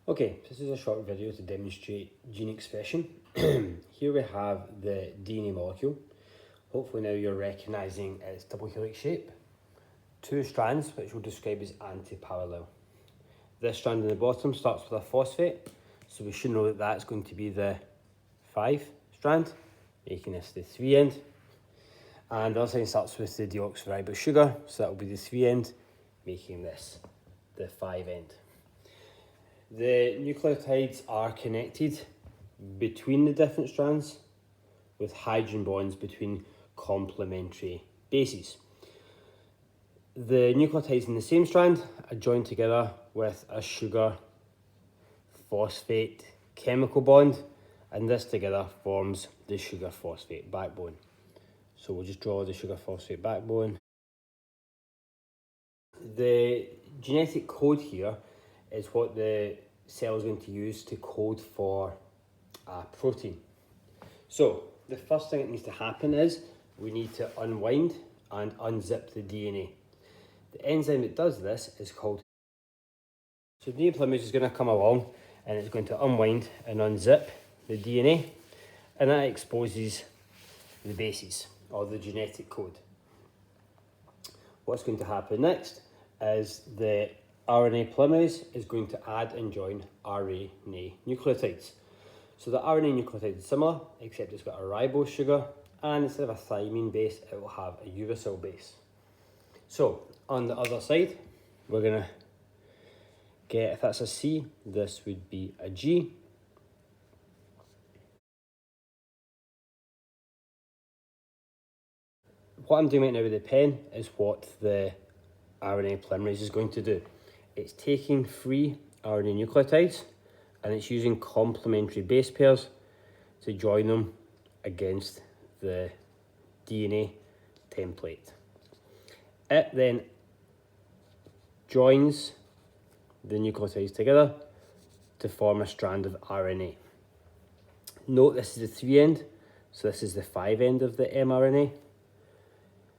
Okay, this is a short video to demonstrate gene expression. Here we have the DNA molecule. Hopefully now you're recognising its double helix shape. Two strands, which we'll describe as anti-parallel. This strand in the bottom starts with a phosphate, so we should know that that's going to be the 5 strand, making this the 3 end. And the other side starts with the deoxyribose sugar, so that will be the 3 end, making this the 5 end. The nucleotides are connected between the different strands with hydrogen bonds between complementary bases. The nucleotides in the same strand are joined together with a sugar phosphate chemical bond, and this together forms the sugar phosphate backbone. So we'll just draw the sugar phosphate backbone. The genetic code here is what the cell is going to use to code for a protein. So the first thing that needs to happen is we need to unwind and unzip the DNA. The enzyme that does this is called. So DNA polymerase is going to come along and it's going to unwind and unzip the DNA, and that exposes the bases or the genetic code. What's going to happen next is the RNA polymerase is going to add and join RNA nucleotides. So the RNA nucleotide is similar, except it's got a ribose sugar, and instead of a thymine base, it will have a uracil base. So on the other side, we're going to get, if that's a C, this would be a G. What I'm doing right now with the pen is what the RNA polymerase is going to do. It's taking 3 RNA nucleotides and it's using complementary base pairs to join them against the DNA template. It then joins the nucleotides together to form a strand of RNA. Note this is the 3 end, so this is the 5 end of the mRNA.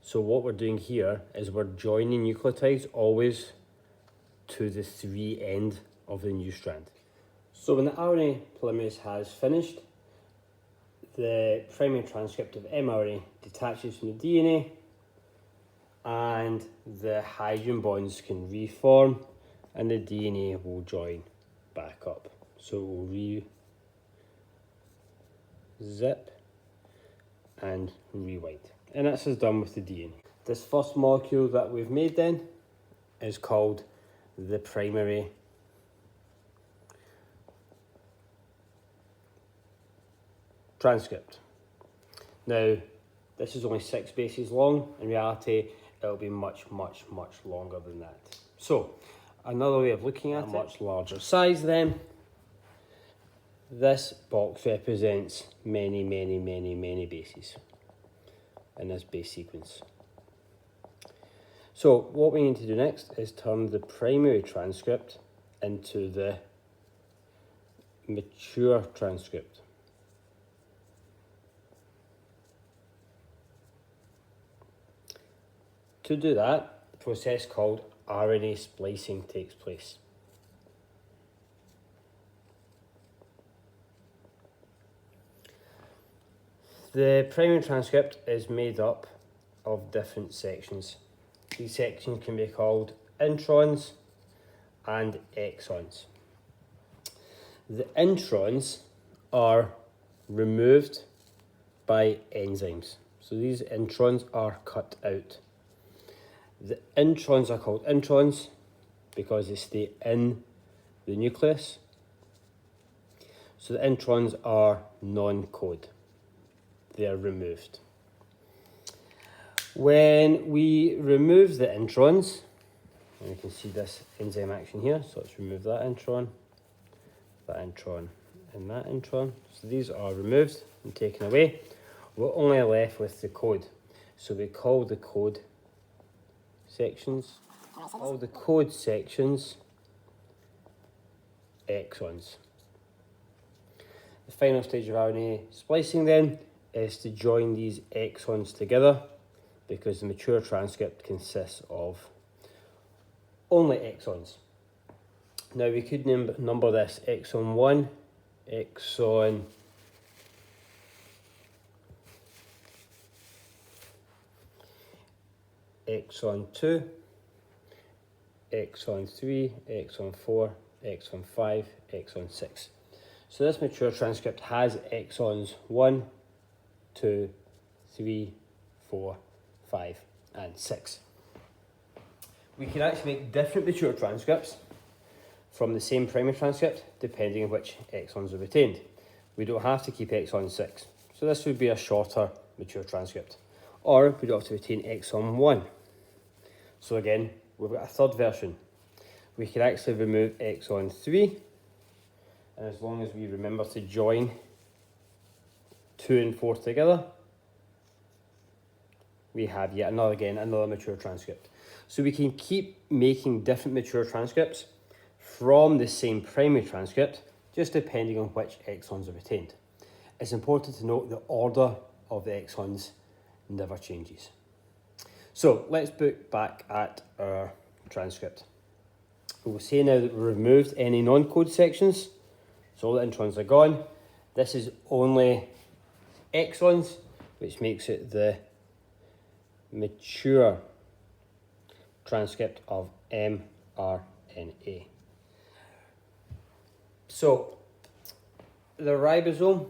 So what we're doing here is we're joining nucleotides always to the 3 end of the new strand. So when the RNA polymerase has finished, the primary transcript of mRNA detaches from the DNA and the hydrogen bonds can reform and the DNA will join back up. So we'll re-zip and rewind. And that's as done with the DNA. This first molecule that we've made then is called the primary transcript. Now, this is only 6 bases long. In reality, it'll be much, much, much longer than that. So, another way of looking at it, a much larger size then. This box represents many, many, many, many bases in this base sequence. So what we need to do next is turn the primary transcript into the mature transcript. To do that, a process called RNA splicing takes place. The primary transcript is made up of different sections. These sections can be called introns and exons. The introns are removed by enzymes. So these introns are cut out. The introns are called introns because they stay in the nucleus. So the introns are non-code. They are removed. When we remove the introns, and you can see this enzyme action here, so let's remove that intron, and that intron. So these are removed and taken away. We're only left with the code. So we call the code sections, all the code sections exons. The final stage of RNA splicing then is to join these exons together, because the mature transcript consists of only exons. Now we could number this exon 1, exon exon 2, exon 3, exon 4, exon 5, exon 6. So this mature transcript has exons 1, 2, 3, 4, 5, and 6. We can actually make different mature transcripts from the same primary transcript depending on which exons are retained. We don't have to keep exon 6. So this would be a shorter mature transcript. Or we don't have to retain exon 1. So again, we've got a third version. We can actually remove exon 3, and as long as we remember to join 2 and 4 together, we have yet another mature transcript. So we can keep making different mature transcripts from the same primary transcript, just depending on which exons are retained. It's important to note the order of the exons never changes. So let's look back at our transcript. We'll say now that we've removed any non-code sections, so all the introns are gone. This is only exons, which makes it the mature transcript of mRNA. So the ribosome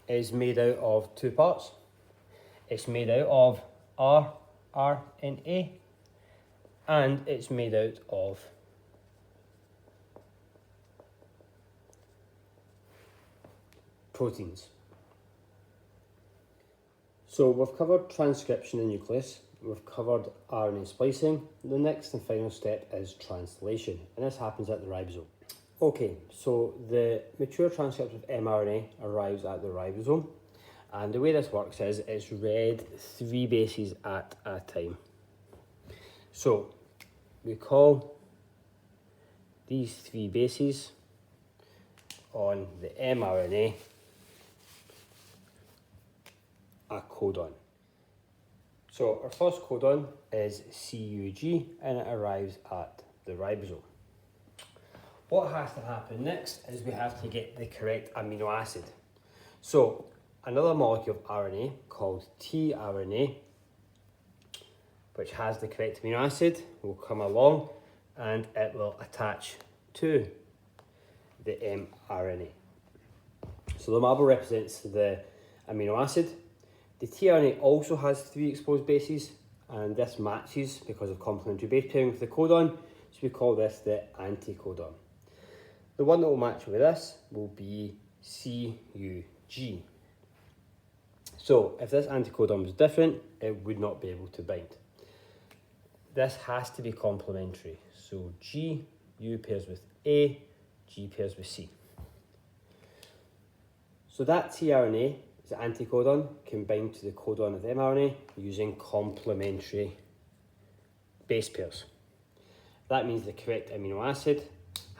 is made out of two parts. It's made out of rRNA and it's made out of proteins. So we've covered transcription in nucleus, we've covered RNA splicing. The next and final step is translation, and this happens at the ribosome. Okay, so the mature transcript of mRNA arrives at the ribosome, and the way this works is it's read 3 bases at a time. So we call these 3 bases on the mRNA a codon. So our first codon is CUG and it arrives at the ribosome. What has to happen next is we have to get the correct amino acid. So another molecule of RNA called tRNA, which has the correct amino acid, will come along and it will attach to the mRNA. So the marble represents the amino acid. The tRNA also has 3 exposed bases, and this matches because of complementary base pairing with the codon, so we call this the anticodon. The one that will match with this will be CUG. So if this anticodon was different, it would not be able to bind. This has to be complementary. So G, U pairs with A, G pairs with C. So that tRNA, the anticodon, can bind to the codon of the mRNA using complementary base pairs. That means the correct amino acid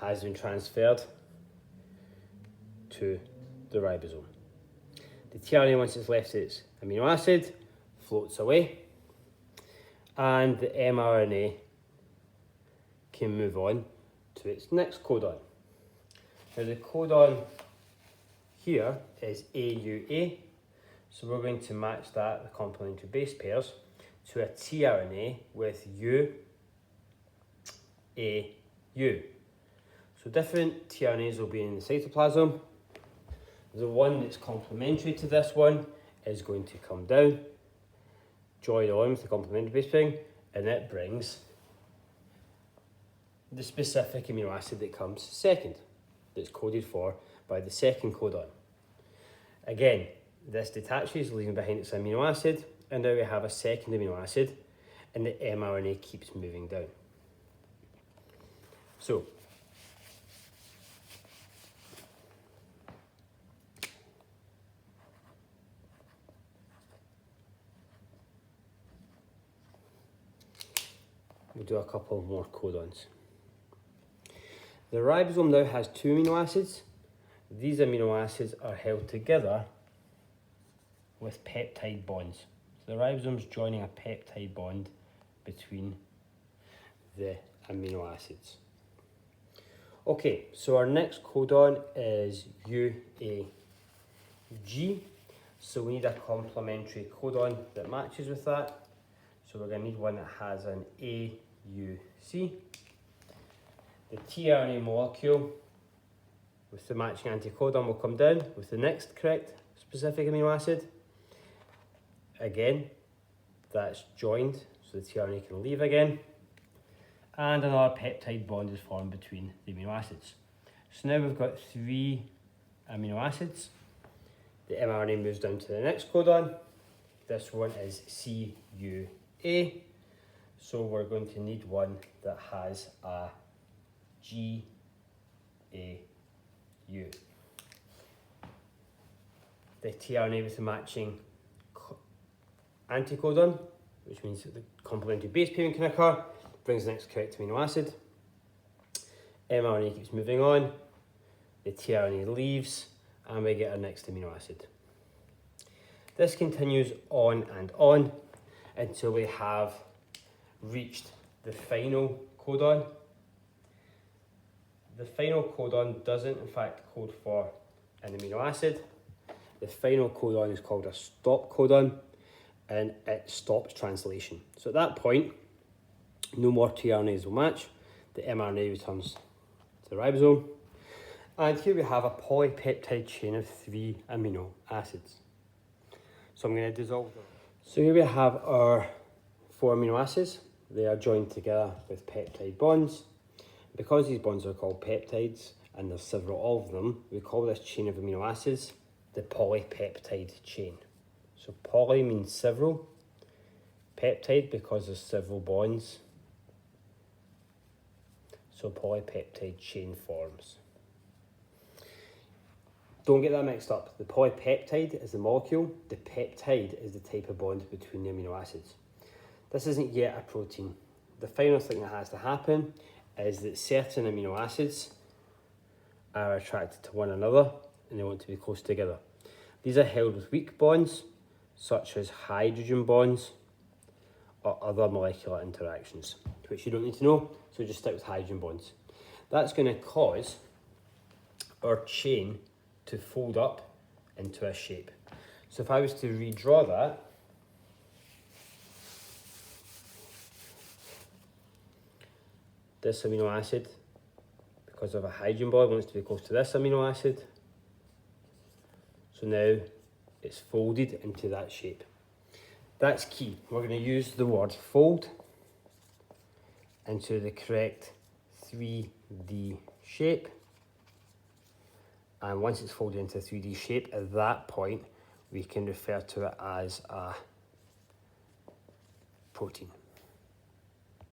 has been transferred to the ribosome. The tRNA, once it's left its amino acid, floats away, and the mRNA can move on to its next codon. Now the codon here is AUA, so we're going to match that, the complementary base pairs, to a tRNA with UAU. So different tRNAs will be in the cytoplasm. The one that's complementary to this one is going to come down, join on with the complementary base pairing, and it brings the specific amino acid that comes second, that's coded for by the second codon. Again, this detaches, leaving behind its amino acid, and now we have a second amino acid, and the mRNA keeps moving down. So, we'll do a couple more codons. The ribosome now has 2 amino acids. These amino acids are held together with peptide bonds. So the ribosome's joining a peptide bond between the amino acids. Okay, so our next codon is UAG. So we need a complementary codon that matches with that. So we're going to need one that has an AUC. The tRNA molecule with the matching anticodon will come down with the next correct specific amino acid. Again, that's joined, so the tRNA can leave again. And another peptide bond is formed between the amino acids. So now we've got 3 amino acids. The mRNA moves down to the next codon. This one is CUA. So we're going to need one that has a GAU. The tRNA with the matching anticodon, which means that the complementary base pairing can occur, brings the next correct amino acid. mRNA keeps moving on, the tRNA leaves, and we get our next amino acid. This continues on and on until we have reached the final codon. The final codon doesn't in fact code for an amino acid. The final codon is called a stop codon, and it stops translation. So at that point, no more tRNAs will match. The mRNA returns to the ribosome. And here we have a polypeptide chain of 3 amino acids. So I'm going to dissolve them. So here we have our 4 amino acids. They are joined together with peptide bonds. Because these bonds are called peptides, and there's several of them, we call this chain of amino acids the polypeptide chain. So poly means several, peptide because there's several bonds, so polypeptide chain forms. Don't get that mixed up. The polypeptide is the molecule, the peptide is the type of bond between the amino acids. This isn't yet a protein. The final thing that has to happen is that certain amino acids are attracted to one another and they want to be close together. These are held with weak bonds, such as hydrogen bonds or other molecular interactions, which you don't need to know, so just stick with hydrogen bonds. That's going to cause our chain to fold up into a shape. So if I was to redraw that, this amino acid, because of a hydrogen bond, wants to be close to this amino acid. So now it's folded into that shape. That's key. We're going to use the word fold into the correct 3D shape. And once it's folded into a 3D shape, at that point, we can refer to it as a protein.